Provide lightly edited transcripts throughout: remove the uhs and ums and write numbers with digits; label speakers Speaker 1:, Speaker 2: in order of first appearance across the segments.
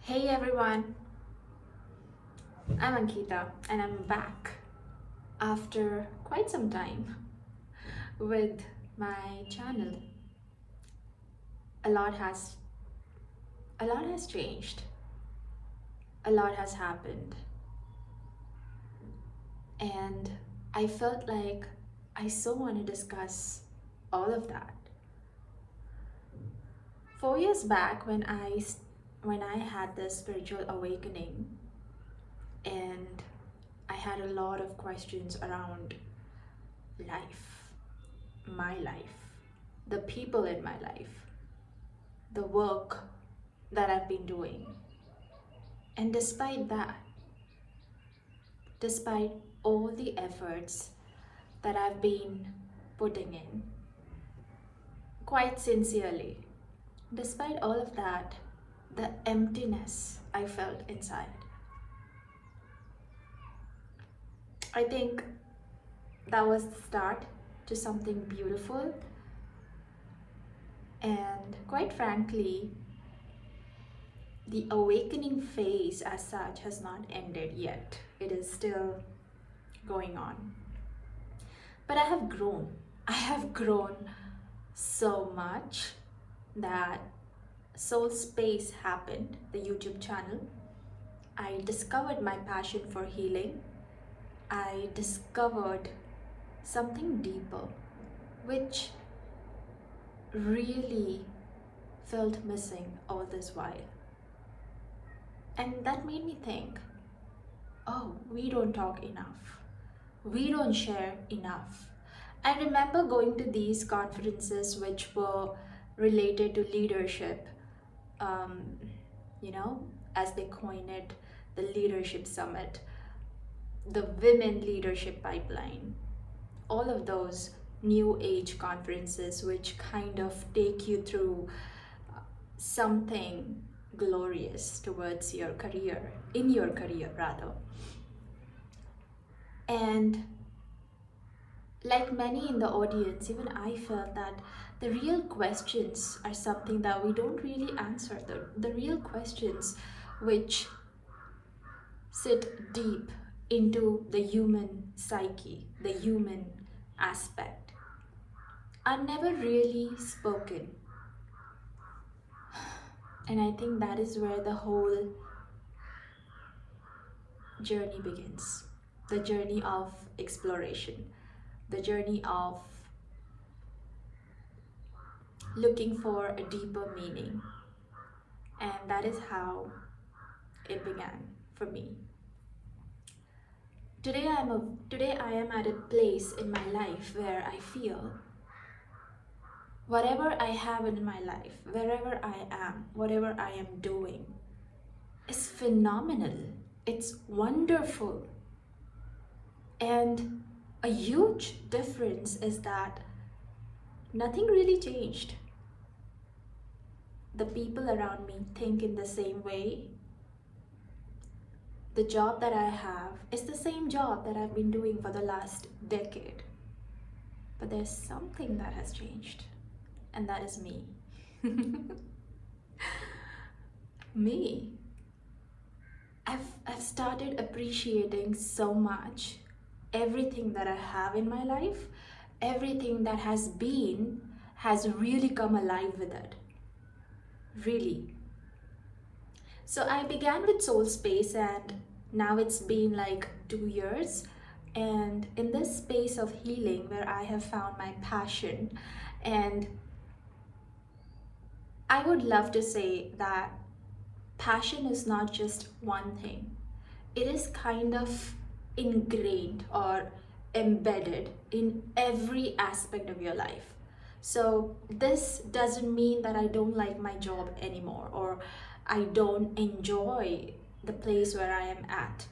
Speaker 1: Hey everyone, I'm Ankita and I'm back after quite some time with my channel. A lot has a lot has changed. A lot has happened and I felt like I so want to discuss all of that. 4 years back when I had this spiritual awakening and I had a lot of questions around life, my life, the people in my life, the work that I've been doing. And despite that, despite all the efforts that I've been putting in, quite sincerely, despite all of that, the emptiness I felt inside, I think that was the start to something beautiful. And quite frankly, the awakening phase as such has not ended yet. It is still going on. But I have grown. I have grown so much that Soul Space happened, the YouTube channel. I discovered my passion for healing. I discovered something deeper, which really felt missing all this while. And that made me think, oh, we don't talk enough. We don't share enough. I remember going to these conferences which were related to leadership, um, you know, as they coin it, the Leadership Summit, the Women Leadership Pipeline, all of those new age conferences which kind of take you through something glorious towards your career, in your career rather. And like many in the audience, even I felt that the real questions are something that we don't really answer. The real questions which sit deep into the human psyche, the human aspect, are never really spoken. And I think that is where the whole journey begins. The journey of exploration, the journey of looking for a deeper meaning. And that is how it began for me. Today I am at a place in my life where I feel whatever I have in my life, wherever I am, whatever I am doing is phenomenal. It's wonderful. And a huge difference is that nothing really changed. The people around me think in the same way. The job that I have is the same job that I've been doing for the last decade. But there's something that has changed, and that is me. Me. I've started appreciating so much everything that I have in my life, everything that has been has really come alive with it. Really. So I began with Soul Space and now it's been like 2 years. And in this space of healing where I have found my passion, and I would love to say that passion is not just one thing. It is kind of ingrained or embedded in every aspect of your life. So this doesn't mean that I don't like my job anymore or I don't enjoy the place where I am at.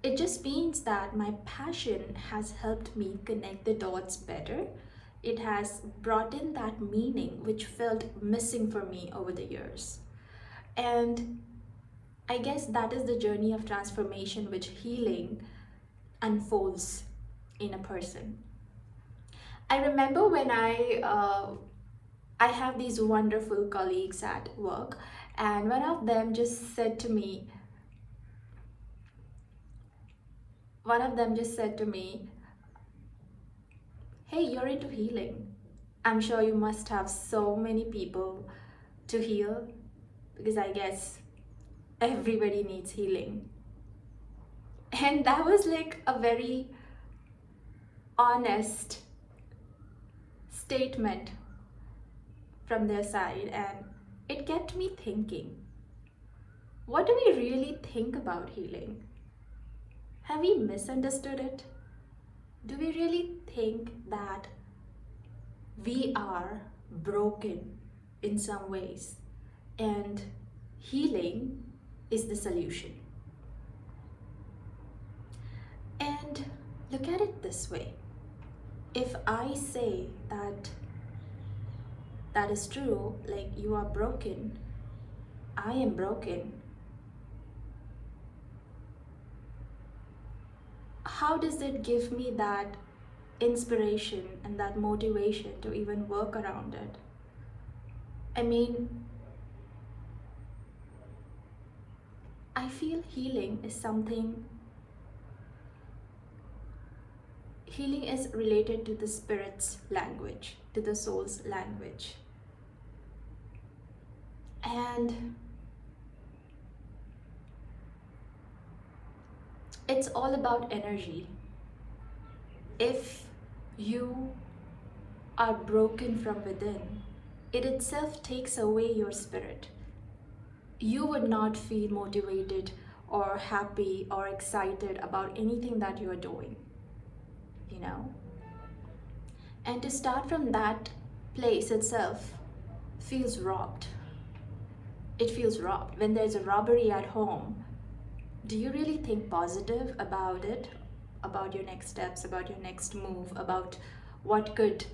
Speaker 1: It just means that my passion has helped me connect the dots better. It has brought in that meaning which felt missing for me over the years. And I guess that is the journey of transformation which healing unfolds in a person. I remember when I have these wonderful colleagues at work, And one of them just said to me, hey, you're into healing. I'm sure you must have so many people to heal, because I guess everybody needs healing. And that was like a very honest statement from their side, and it kept me thinking, what do we really think about healing? Have we misunderstood it? Do we really think that we are broken in some ways and healing is the solution? And look at it this way. If I say that that is true, like you are broken, I am broken, how does it give me that inspiration and that motivation to even work around it? I mean, I feel healing is related to the spirit's language, to the soul's language. And it's all about energy. If you are broken from within, it itself takes away your spirit. You would not feel motivated or happy or excited about anything that you are doing, you know? And to start from that place itself feels robbed. It feels robbed. When there's a robbery at home, do you really think positive about it? About your next steps, about your next move, about what could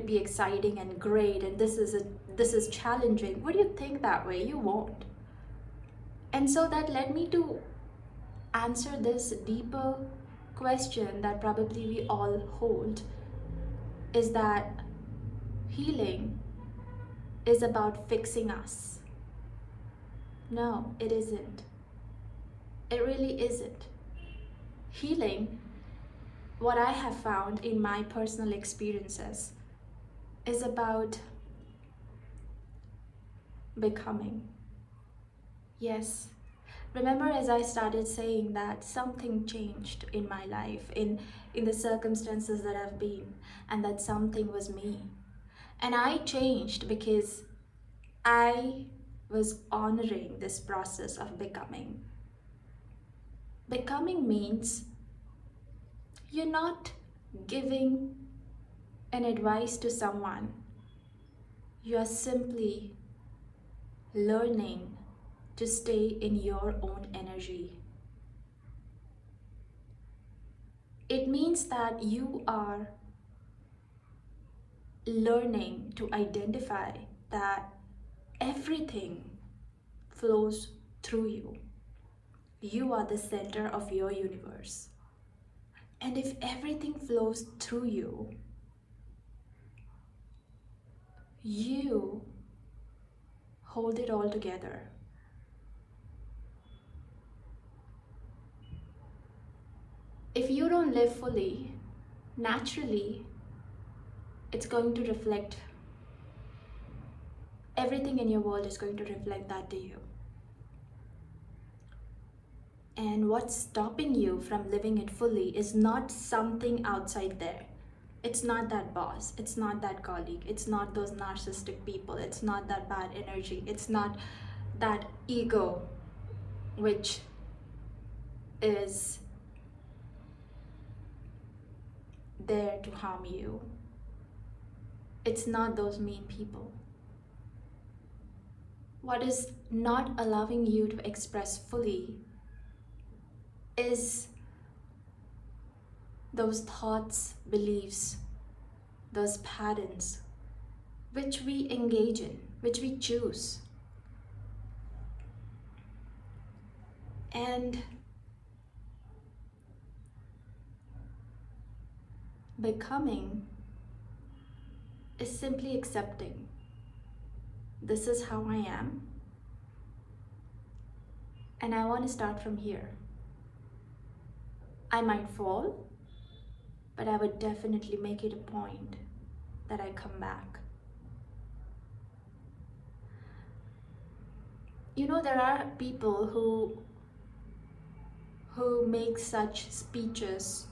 Speaker 1: be exciting and great, and this is challenging? Would you think that way? You won't. And so that led me to answer this deeper question that probably we all hold, is that healing is about fixing us. No, it isn't. It really isn't. Healing, what I have found in my personal experiences, is about becoming. Yes. Remember, as I started saying, that something changed in my life, in the circumstances that I've been, and that something was me. And I changed because I was honoring this process of becoming. Becoming means you're not giving an advice to someone. You are simply learning to stay in your own energy. It means that you are learning to identify that everything flows through you. You are the center of your universe. And if everything flows through you, you hold it all together. If you don't live fully, naturally, it's going to reflect, everything in your world is going to reflect that to you. And what's stopping you from living it fully is not something outside there. It's not that boss, it's not that colleague, it's not those narcissistic people, it's not that bad energy, it's not that ego which is there to harm you. It's not those mean people. What is not allowing you to express fully is those thoughts, beliefs, those patterns which we engage in, which we choose. And becoming is simply accepting. this is how I am, and I want to start from here. I might fall, but I would definitely make it a point that I come back. There are people who make such speeches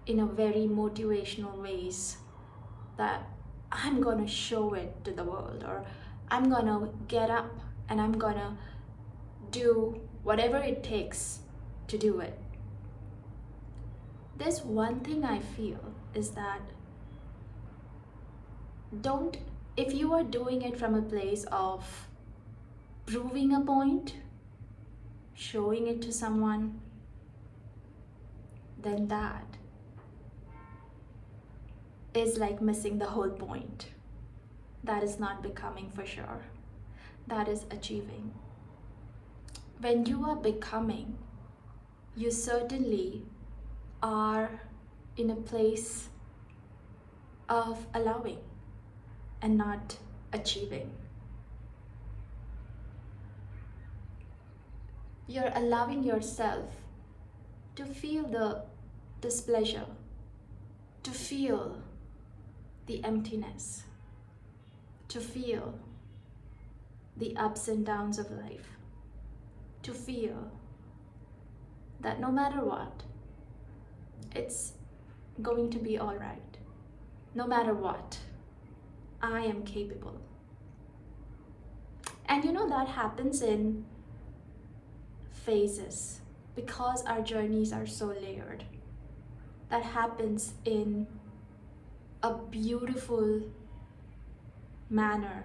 Speaker 1: in a very motivational ways that I'm gonna show it to the world, or I'm gonna get up and I'm gonna do whatever it takes to do it. There's one thing I feel is that if you are doing it from a place of proving a point, showing it to someone, then that is like missing the whole point. That is not becoming for sure. That is achieving. When you are becoming, you certainly are in a place of allowing and not achieving. You're allowing yourself to feel the displeasure, to feel the emptiness, to feel the ups and downs of life, to feel that no matter what, it's going to be all right. No matter what, I am capable. And that happens in phases because our journeys are so layered. That happens in a beautiful manner.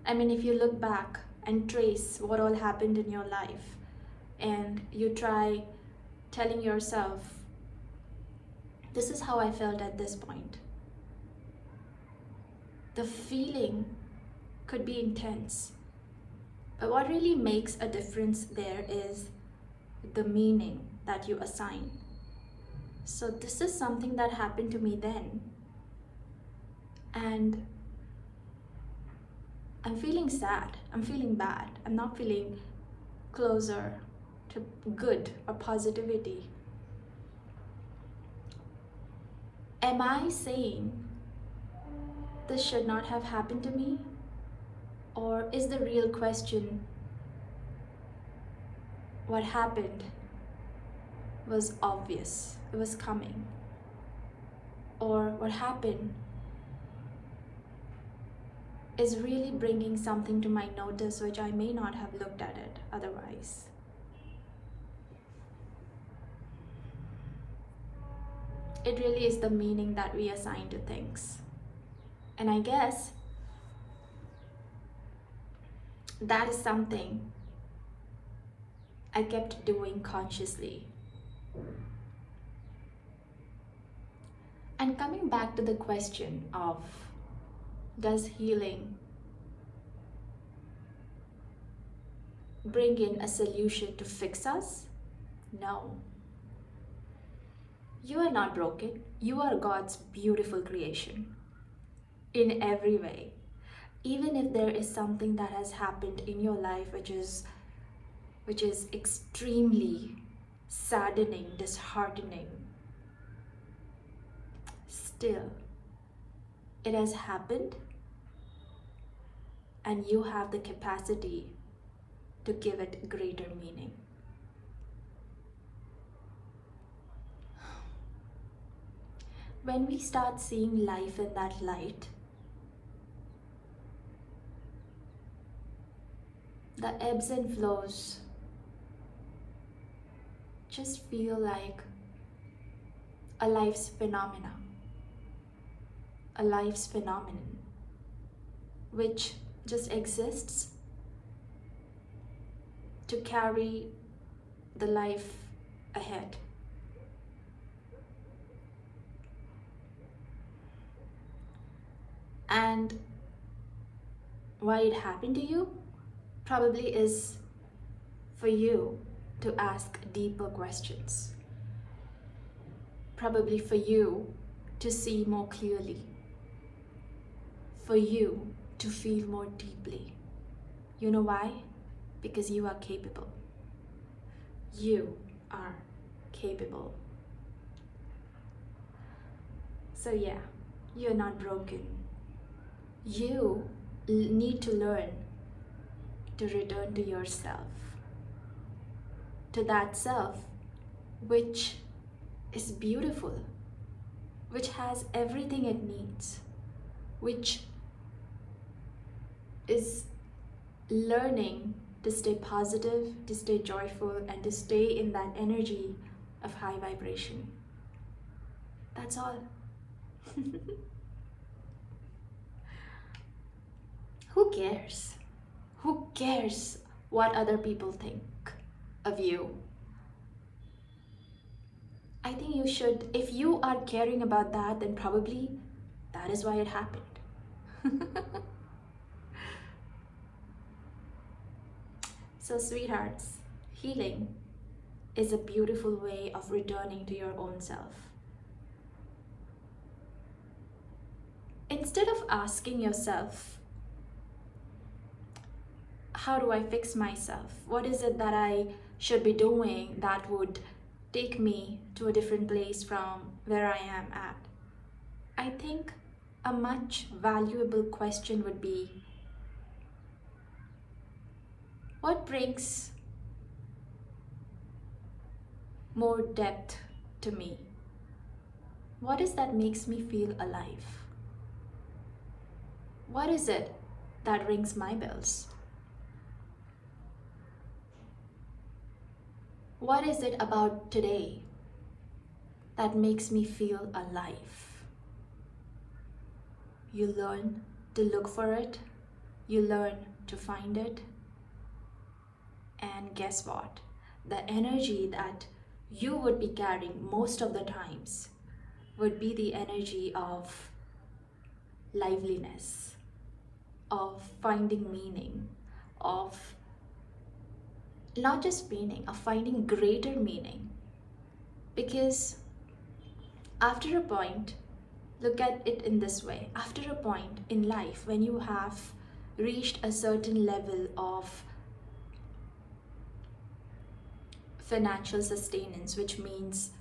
Speaker 1: I mean, if you look back and trace what all happened in your life, and you try telling yourself, this is how I felt at this point, the feeling could be intense. But what really makes a difference there is the meaning that you assign. So this is something that happened to me then, and I'm feeling sad, I'm feeling bad, I'm not feeling closer to good or positivity. Am I saying this should not have happened to me? Or is the real question, what happened was obvious, it was coming? Or what happened is really bringing something to my notice which I may not have looked at it otherwise? It really is the meaning that we assign to things. And I guess that is something I kept doing consciously. And coming back to the question of, does healing bring in a solution to fix us? No. You are not broken. You are God's beautiful creation in every way. Even if there is something that has happened in your life which is extremely saddening, disheartening, still, it has happened, and you have the capacity to give it greater meaning. When we start seeing life in that light, the ebbs and flows just feel like a life's phenomenon, which just exists to carry the life ahead. And why it happened to you probably is for you to ask deeper questions. Probably for you to see more clearly. For you to feel more deeply. You know why? Because you are capable. You are capable. So, yeah, you're not broken. You need to learn to return to yourself, to that self which is beautiful, which has everything it needs, which is learning to stay positive, to stay joyful, and to stay in that energy of high vibration. That's all. Who cares? Who cares what other people think of you? I think you should, if you are caring about that, then probably that is why it happened. So, sweethearts, healing is a beautiful way of returning to your own self. Instead of asking yourself, how do I fix myself? What is it that I should be doing that would take me to a different place from where I am at? I think a much valuable question would be, what brings more depth to me? What is that makes me feel alive? What is it that rings my bells? What is it about today that makes me feel alive? You learn to look for it, you learn to find it, and guess what? The energy that you would be carrying most of the times would be the energy of liveliness, of finding meaning, of not just meaning, of finding greater meaning. Because after a point, look at it in this way, after a point in life, when you have reached a certain level of financial sustenance, which means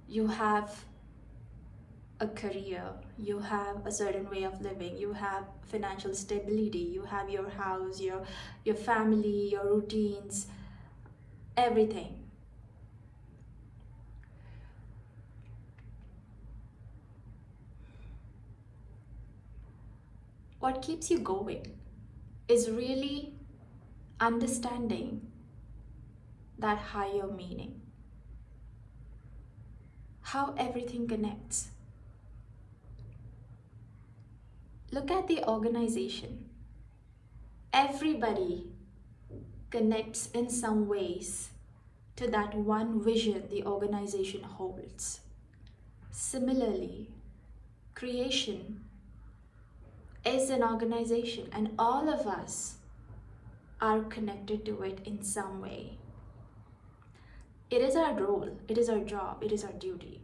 Speaker 1: you have a career, you have a certain way of living, you have financial stability, you have your house, your family, your routines, everything. What keeps you going is really understanding that higher meaning, how everything connects. Look at the organization. Everybody connects in some ways to that one vision the organization holds. Similarly, creation is an organization, and all of us are connected to it in some way. It is our role, it is our job, it is our duty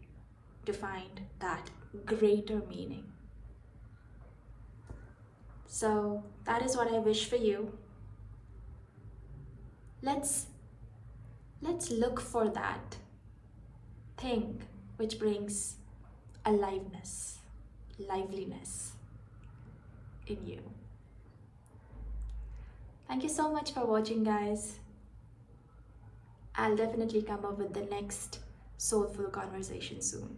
Speaker 1: to find that greater meaning. So that is what I wish for you. Let's look for that thing which brings aliveness, liveliness in you. Thank you so much for watching, guys. I'll definitely come up with the next soulful conversation soon.